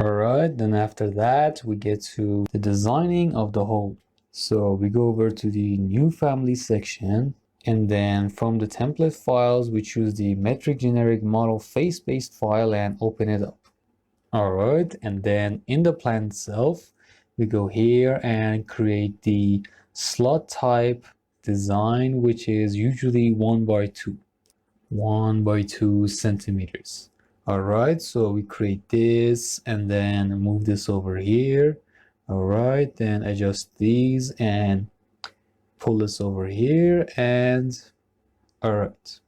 Alright, then after that, we get to the designing of the whole. So we go over to the new family section, and then from the template files, we choose the metric generic model face-based file and open it up. Alright, and then in the plan itself, we go here and create the slot type design, which is usually 1 by 2 centimeters. Alright, so we create this and then move this over here. Alright, then adjust these and pull this over here, and alright.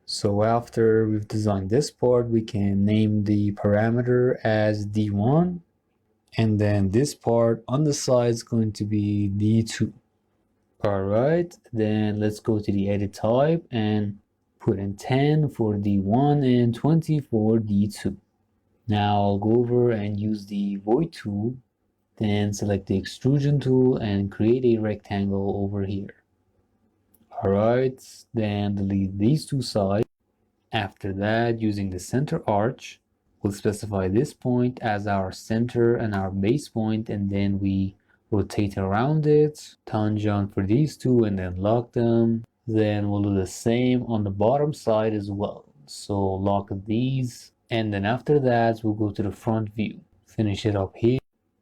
So after we've designed this part, we can name the parameter as D1, and then this part on the side is going to be D2. Alright, then let's go to the edit type and put in 10 for D1 and 20 for D2. Now I'll go over and use the void tool, then select the extrusion tool and create a rectangle over here. Alright, then delete these two sides. After that, using the center arch, we'll specify this point as our center and our base point, and then we rotate around it, tangent for these two, and then lock them. Then we'll do the same on the bottom side as well. So lock these, and then after that, we'll go to the front view. Finish it up here.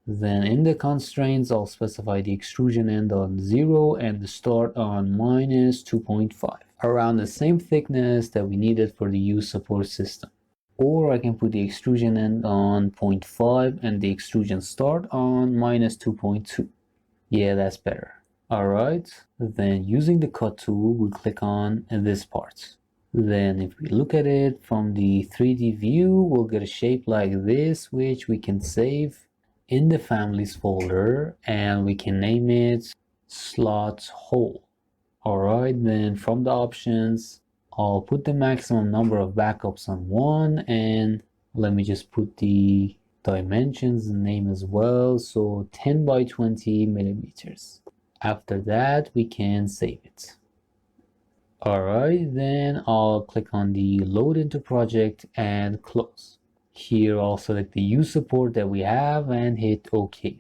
Then in the constraints, I'll specify the extrusion end on 0 and the start on minus 2.5. Around the same thickness that we needed for the U support system. Or I can put the extrusion end on 0.5 and the extrusion start on minus 2.2. Yeah, that's better. Alright, then using the cut tool, we click on this part. Then if we look at it from the 3D view, we'll get a shape like this, which we can save in the families folder, and we can name it slot hole. Alright, then from the options, I'll put the maximum number of backups on 1, and let me just put the dimensions and name as well. So 10 by 20 millimeters. After that, we can save it. Alright, then I'll click on the load into project and close. Here I'll select the U support that we have and hit OK.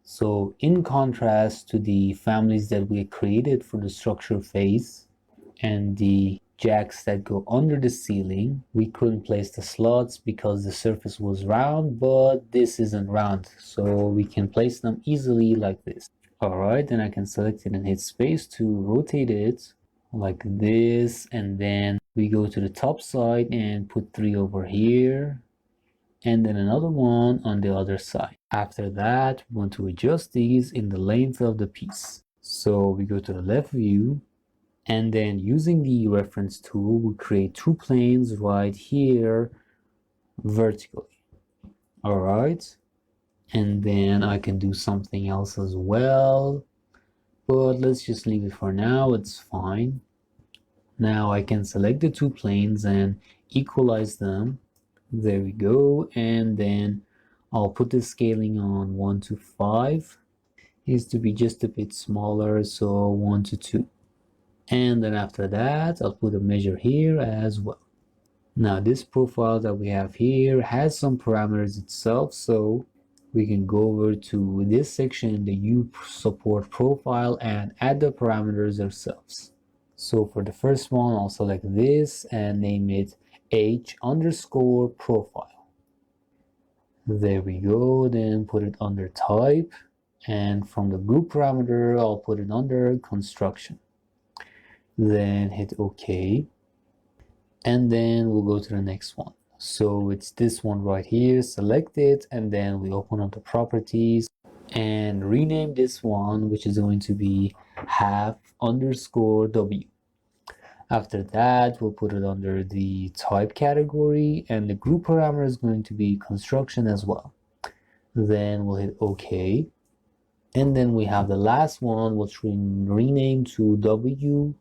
So in contrast to the families that we created for the structure face and the jacks that go under the ceiling, we couldn't place the slots because the surface was round, but this isn't round, so we can place them easily like this. Alright, then I can select it and hit space to rotate it like this, and then we go to the top side and put 3 over here, and then another one on the other side. After that, we want to adjust these in the length of the piece. So we go to the left view, and then using the reference tool, we create 2 planes right here vertically. Alright, and then I can do something else as well, but let's just leave it for now, it's fine. Now I can select the 2 planes and equalize them. There we go, and then I'll put the scaling on 1 to 5. Needs to be just a bit smaller, so 1 to 2. And then after that, I'll put a measure here as well. Now this profile that we have here has some parameters itself, so we can go over to this section, the U support profile, and add the parameters ourselves. So for the first one, I'll select this and name it H underscore profile. There we go, then put it under type, and from the group parameter, I'll put it under construction. Then hit OK, and then we'll go to the next one. So it's this one right here, select it, and then we open up the properties and rename this one, which is going to be half underscore W. After that, we'll put it under the type category, and the group parameter is going to be construction as well. Then we'll hit OK, and then we have the last one, which we rename to W,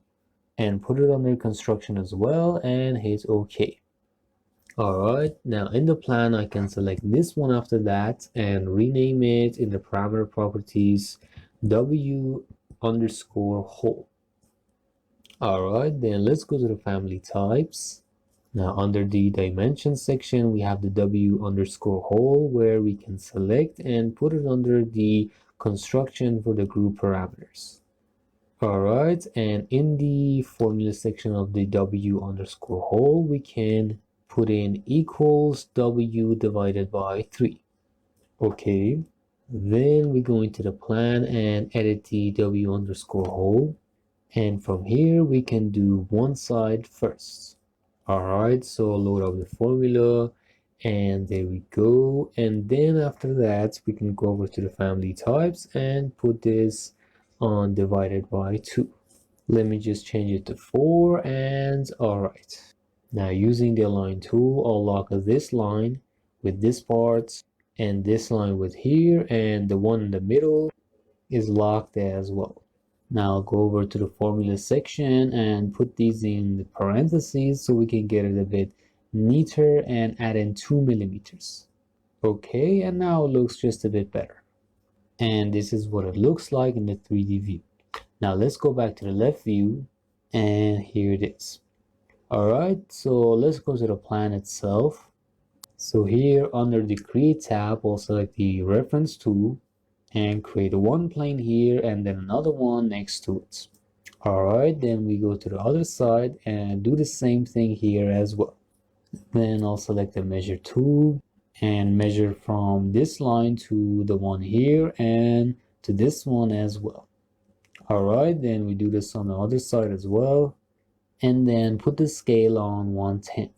and put it under construction as well, and hit OK. Alright, now in the plan, I can select this one after that and rename it in the parameter properties W underscore hole. Alright, then let's go to the family types, Now under the dimension section, we have the W underscore whole where we can select and put it under the construction for the group parameters. All right, and in the formula section of the W underscore whole, we can put in equals W divided by 3. Okay, then we go into the plan and edit the W underscore whole. And from here, we can do one side first. All right, so load up the formula and there we go. And then after that, we can go over to the family types and put this on divided by 2. Let me just change it to 4 and all right. Now using the align tool, I'll lock this line with this part and this line with here, and the one in the middle is locked as well. Now I'll go over to the formula section and put these in the parentheses so we can get it a bit neater and add in 2 millimeters. Okay, and now it looks just a bit better. And this is what it looks like in the 3D view. Now let's go back to the left view and here it is. Alright, so let's go to the plan itself. So here under the create tab, we'll select the reference tool and create one plane here and then another one next to it. All right, then we go to the other side and do the same thing here as well. Then I'll select the measure tool and measure from this line to the one here and to this one as well. All right, then we do this on the other side as well, and then put the scale on 1/10.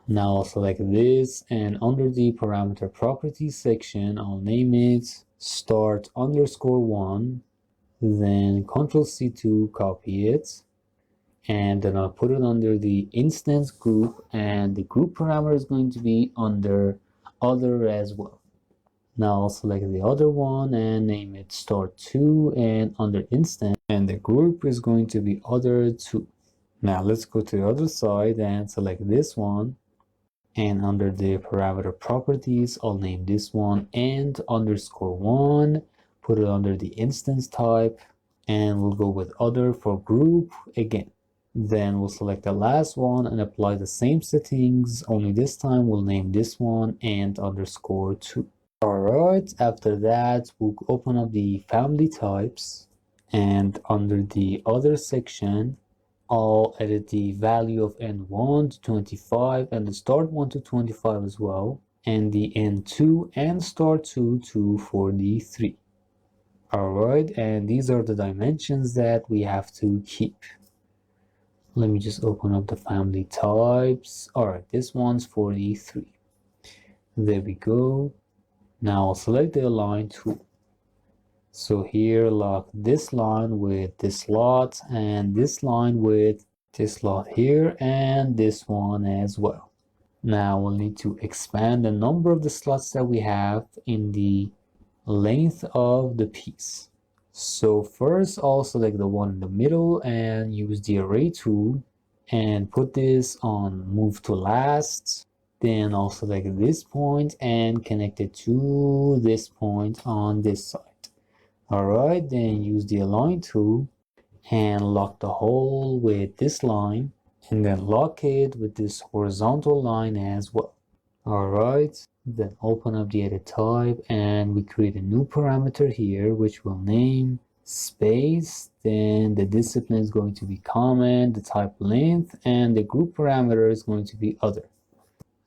Now I'll select this, and under the parameter properties section, I'll name it start underscore 1, then Ctrl C to copy it, and then I'll put it under the instance group, and the group parameter is going to be under other as well. Now I'll select the other one and name it start 2, and under instance, and the group is going to be other 2. Now let's go to the other side and select this one. And under the parameter properties, I'll name this one and underscore 1, put it under the instance type, and we'll go with other for group again. Then we'll select the last one and apply the same settings, only this time we'll name this one and underscore 2. Alright, after that, we'll open up the family types, and under the other section, I'll edit the value of N1 to 25 and the start 1 to 25 as well, and the N2 and start 2 to 43. Alright, and these are the dimensions that we have to keep. Let me just open up the family types. Alright, this one's 43. There we go. Now I'll select the align tool. So here, lock this line with this slot and this line with this slot here and this one as well. Now we'll need to expand the number of the slots that we have in the length of the piece. So first I'll select the one in the middle and use the array tool and put this on move to last. Then I'll select this point and connect it to this point on this side. Alright, then use the align tool and lock the hole with this line, and then lock it with this horizontal line as well. Alright, then open up the edit type and we create a new parameter here which we'll name space. Then the discipline is going to be comment, the type length, and the group parameter is going to be other.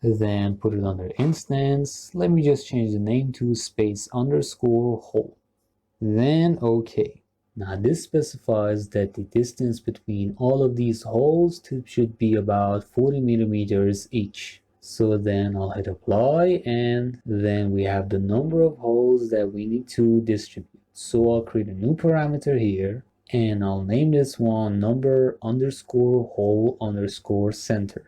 Then put it under instance. Let me just change the name to space underscore hole. Then OK. Now this specifies that the distance between all of these holes should be about 40 millimeters each. So then I'll hit apply, and then we have the number of holes that we need to distribute. So I'll create a new parameter here, and I'll name this one number underscore hole underscore center,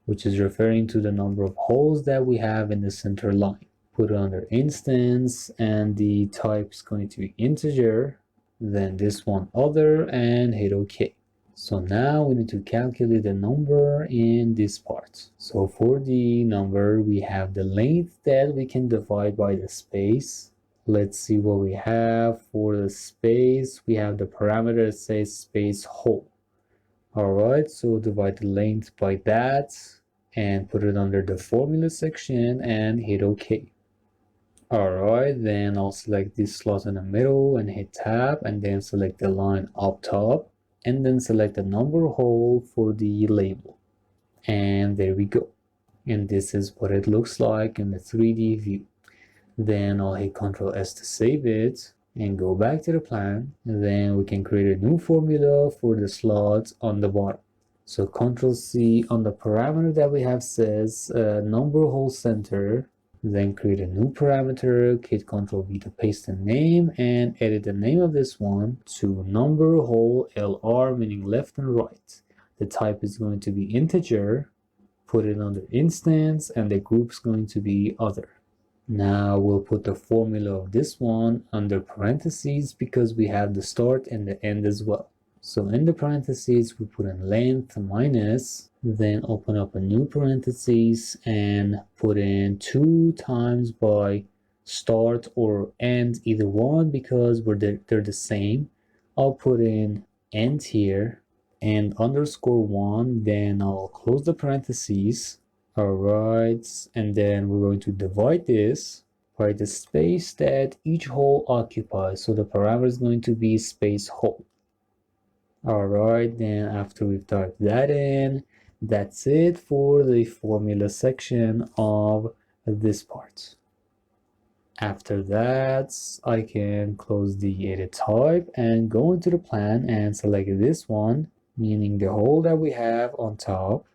which is referring to the number of holes that we have in the center line. Put it under instance, and the type is going to be integer, then this one other, and hit OK. So now we need to calculate the number in this part. So for the number, we have the length that we can divide by the space. Let's see what we have for the space. We have the parameter that says space hole. All right, so divide the length by that and put it under the formula section and hit OK. All right, then I'll select this slot in the middle and hit tab, and then select the line up top, and then select the number hole for the label. And there we go. And this is what it looks like in the 3D view. Then I'll hit Ctrl S to save it and go back to the plan. And then we can create a new formula for the slot on the bottom. So Ctrl C on the parameter that we have says number hole center. Then create a new parameter, hit Ctrl V to paste the name and edit the name of this one to number hole LR, meaning left and right. The type is going to be integer, put it under instance, and the group is going to be other. Now we'll put the formula of this one under parentheses because we have the start and the end as well. So in the parentheses, we put in length minus, then open up a new parentheses and put in 2 times by start or end, either one, because they're the same. I'll put in end here and underscore 1, then I'll close the parentheses. All right, and then we're going to divide this by the space that each hole occupies. So the parameter is going to be space hole. All right, then after we've typed that in, that's it for the formula section of this part. After that, I can close the edit type and go into the plan and select this one, meaning the hole that we have on top.